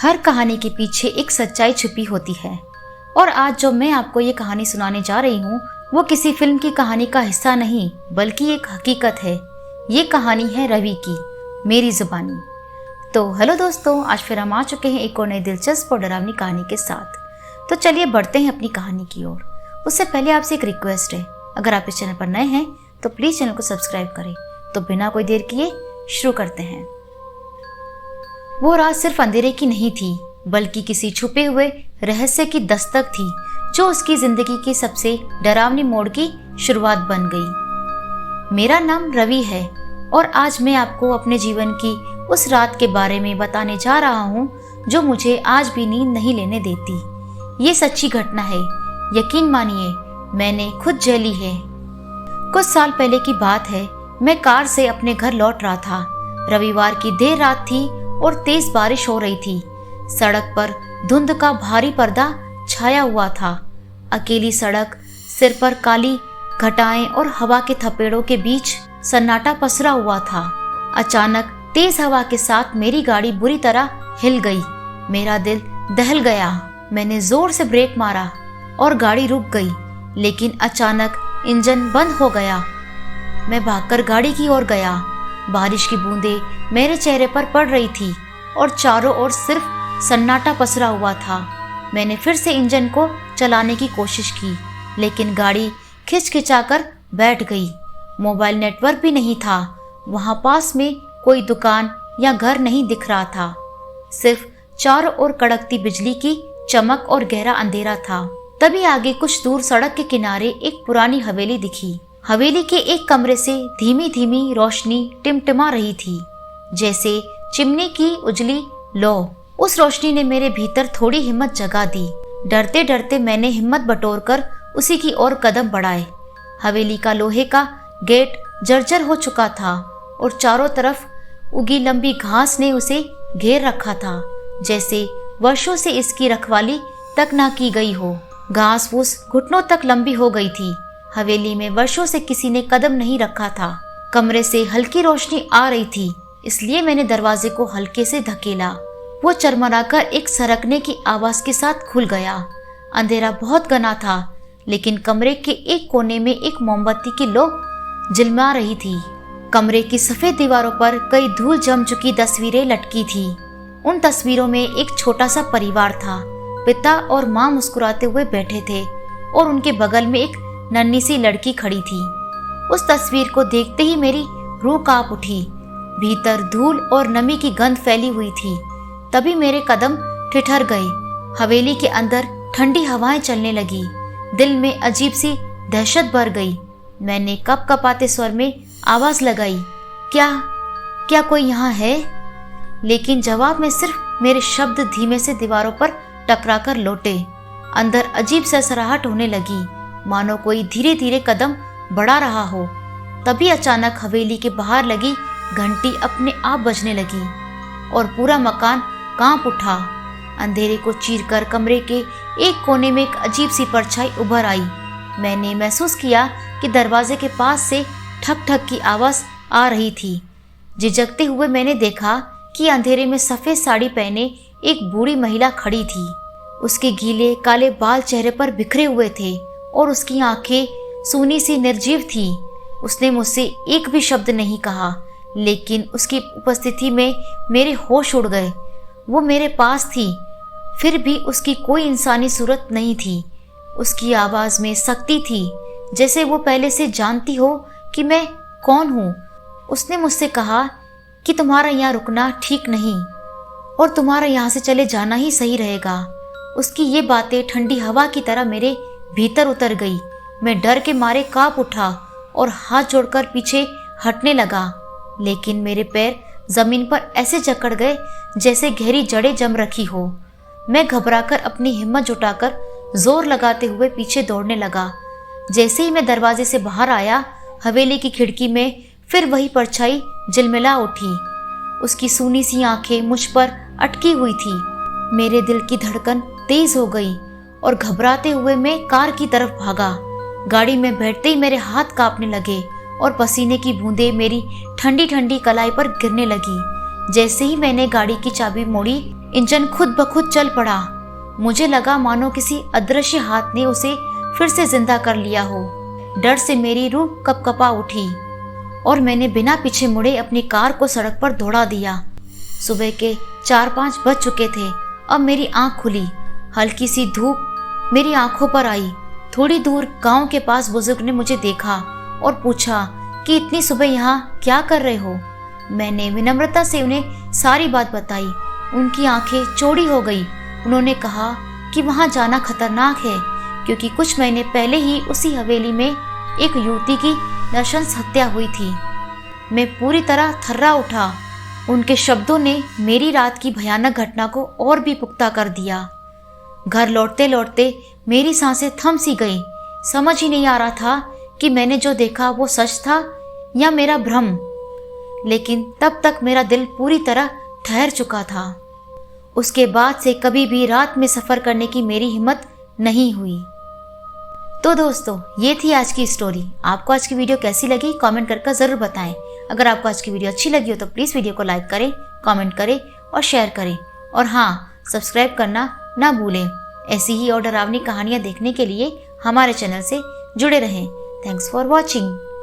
हर कहानी के पीछे एक सच्चाई छुपी होती है और आज जो मैं आपको ये कहानी सुनाने जा रही हूँ वो किसी फिल्म की कहानी का हिस्सा नहीं बल्कि एक हकीकत है। ये कहानी है रवि की, मेरी जुबानी। तो हेलो दोस्तों, आज फिर हम आ चुके हैं एक और नई दिलचस्प और डरावनी कहानी के साथ। तो चलिए बढ़ते हैं अपनी कहानी की ओर। उससे पहले आपसे एक रिक्वेस्ट है, अगर आप इस चैनल पर नए हैं तो प्लीज़ चैनल को सब्सक्राइब करें। तो बिना कोई देर किए शुरू करते हैं। वो रात सिर्फ अंधेरे की नहीं थी बल्कि किसी छुपे हुए रहस्य की दस्तक थी जो उसकी जिंदगी की सबसे डरावनी मोड़ की शुरुआत बन गई। मेरा नाम रवि है और आज मैं आपको अपने जीवन की उस रात के बारे में बताने जा रहा हूँ जो मुझे आज भी नींद नहीं लेने देती। ये सच्ची घटना है, यकीन मानिए मैंने खुद झेली है। कुछ साल पहले की बात है, मैं कार से अपने घर लौट रहा था। रविवार की देर रात थी और तेज बारिश हो रही थी। सड़क पर धुंध का भारी पर्दा छाया हुआ था। अकेली सड़क, सिर पर काली घटाएं और हवा के थपेड़ों के बीच सन्नाटा पसरा हुआ था। अचानक तेज हवा के साथ मेरी गाड़ी बुरी तरह हिल गई। मेरा दिल दहल गया। मैंने जोर से ब्रेक मारा और गाड़ी रुक गई, लेकिन अचानक इंजन बंद हो गया। मैं भागकर गाड़ी की ओर गया। बारिश की बूंदें मेरे चेहरे पर पड़ रही थी और चारों ओर सिर्फ सन्नाटा पसरा हुआ था। मैंने फिर से इंजन को चलाने की कोशिश की, लेकिन गाड़ी खिंचाकर बैठ गई। मोबाइल नेटवर्क भी नहीं था। वहां पास में कोई दुकान या घर नहीं दिख रहा था। सिर्फ चारों ओर कड़कती बिजली की चमक और गहरा अंधेरा था। तभी आगे कुछ दूर सड़क के किनारे एक पुरानी हवेली दिखी। हवेली के एक कमरे से धीमी धीमी रोशनी टिमटिमा रही थी, जैसे चिमनी की उजली लौ। उस रोशनी ने मेरे भीतर थोड़ी हिम्मत जगा दी। डरते डरते मैंने हिम्मत बटोरकर उसी की ओर कदम बढ़ाए। हवेली का लोहे का गेट जर्जर हो चुका था और चारों तरफ उगी लंबी घास ने उसे घेर रखा था, जैसे वर्षों से इसकी रखवाली तक ना की गई हो। घास फूस घुटनों तक लंबी हो गई थी। हवेली में वर्षों से किसी ने कदम नहीं रखा था। कमरे से हल्की रोशनी आ रही थी, इसलिए मैंने दरवाजे को हल्के से धकेला। वो चरमराकर एक सरकने की आवाज के साथ खुल गया। अंधेरा बहुत घना था, लेकिन कमरे के एक कोने में एक मोमबत्ती की लौ झिलमिला रही थी। कमरे की सफेद दीवारों पर कई धूल जम चुकी तस्वीरें लटकी थी। उन तस्वीरों में एक छोटा सा परिवार था। पिता और माँ मुस्कुराते हुए बैठे थे और उनके बगल में एक नन्ही सी लड़की खड़ी थी। उस तस्वीर को देखते ही मेरी रूह कांप उठी। भीतर धूल और नमी की गंध फैली हुई थी। तभी मेरे कदम ठिठुर गए। हवेली के अंदर ठंडी हवाएं चलने लगी। दिल में अजीब सी दहशत भर गई। मैंने कपकपाते स्वर में आवाज लगाई, क्या कोई यहाँ है? लेकिन जवाब में सिर्फ मेरे शब्द धीमे से दीवारों पर टकराकर लौटे। अंदर अजीब सरसराहट होने लगी, मानो कोई धीरे धीरे कदम बढ़ा रहा हो। तभी अचानक हवेली के बाहर लगी घंटी अपने आप बजने लगी और पूरा मकान कांप उठा। अंधेरे को चीरकर कमरे के एक कोने में एक अजीब सी परछाई उभर आई। मैंने महसूस किया कि दरवाजे के पास से ठक ठक की आवाज आ रही थी। झिझकते हुए मैंने देखा कि अंधेरे में सफेद साड़ी पहने एक बूढ़ी महिला खड़ी थी। उसके गीले काले बाल चेहरे पर बिखरे हुए थे और उसकी आंखें सूनी सी निर्जीव थी। उसने मुझसे एक भी शब्द नहीं कहा, लेकिन उसकी उपस्थिति में मेरे होश उड़ गए। वो मेरे पास थी, फिर भी उसकी कोई इंसानी सूरत नहीं थी। उसकी आवाज़ में सख्ती थी, जैसे वो पहले से जानती हो कि मैं कौन हूँ। उसने मुझसे कहा कि तुम्हारा यहाँ रुकना ठीक नहीं और तुम्हारा यहाँ से चले जाना ही सही रहेगा। उसकी ये बातें ठंडी हवा की तरह मेरे भीतर उतर गई। मैं डर के मारे कांप उठा और हाथ जोड़कर पीछे हटने लगा, लेकिन मेरे पैर जमीन पर ऐसे जकड़ गए जैसे गहरी जड़ें जम रखी हो। मैं घबराकर अपनी हिम्मत जुटाकर जोर लगाते हुए पीछे दौड़ने लगा। जैसे ही मैं दरवाजे से बाहर आया, हवेली की खिड़की में फिर वही परछाई झिलमिला उठी। उसकी सूनी सी आंखें मुझ पर अटकी हुई थी। मेरे दिल की धड़कन तेज हो गई और घबराते हुए मैं कार की तरफ भागा। गाड़ी में बैठते ही मेरे हाथ कांपने लगे और पसीने की बूंदें मेरी ठंडी ठंडी कलाई पर गिरने लगी। जैसे ही मैंने गाड़ी की चाबी मोड़ी, इंजन खुद ब खुद चल पड़ा। मुझे लगा मानो किसी अदृश्य हाथ ने उसे फिर से जिंदा कर लिया हो। डर से मेरी रूह कपकपा उठी और मैंने बिना पीछे मुड़े अपनी कार को सड़क पर दौड़ा दिया। सुबह के 4-5 बज चुके थे। अब मेरी आंख खुली। हल्की सी धूप मेरी आंखों पर आई। थोड़ी दूर गांव के पास बुजुर्ग ने मुझे देखा और पूछा कि इतनी सुबह यहाँ क्या कर रहे हो। मैंने विनम्रता से उन्हें सारी बात बताई। उनकी आंखें चौड़ी हो गई। उन्होंने कहा कि वहाँ जाना खतरनाक है, क्योंकि कुछ महीने पहले ही उसी हवेली में एक युवती की नृशंस हत्या हुई थी। मैं पूरी तरह थर्रा उठा। उनके शब्दों ने मेरी रात की भयानक घटना को और भी पुख्ता कर दिया। घर लौटते लौटते मेरी सांसें थम सी गई। समझ ही नहीं आ रहा था कि मैंने जो देखा वो सच था या मेरा भ्रम। लेकिन तब तक मेरा दिल पूरी तरह ठहर चुका था। उसके बाद से कभी भी रात में सफ़र करने की मेरी हिम्मत नहीं हुई। तो दोस्तों, ये थी आज की स्टोरी। आपको आज की वीडियो कैसी लगी कमेंट करके ज़रूर बताएं। अगर आपको आज की वीडियो अच्छी लगी हो तो प्लीज़ वीडियो को लाइक करें, कमेंट करें और शेयर करें। और हाँ, सब्सक्राइब करना ना भूलें। ऐसी ही और डरावनी कहानियाँ देखने के लिए हमारे चैनल से जुड़े रहें। Thanks for watching.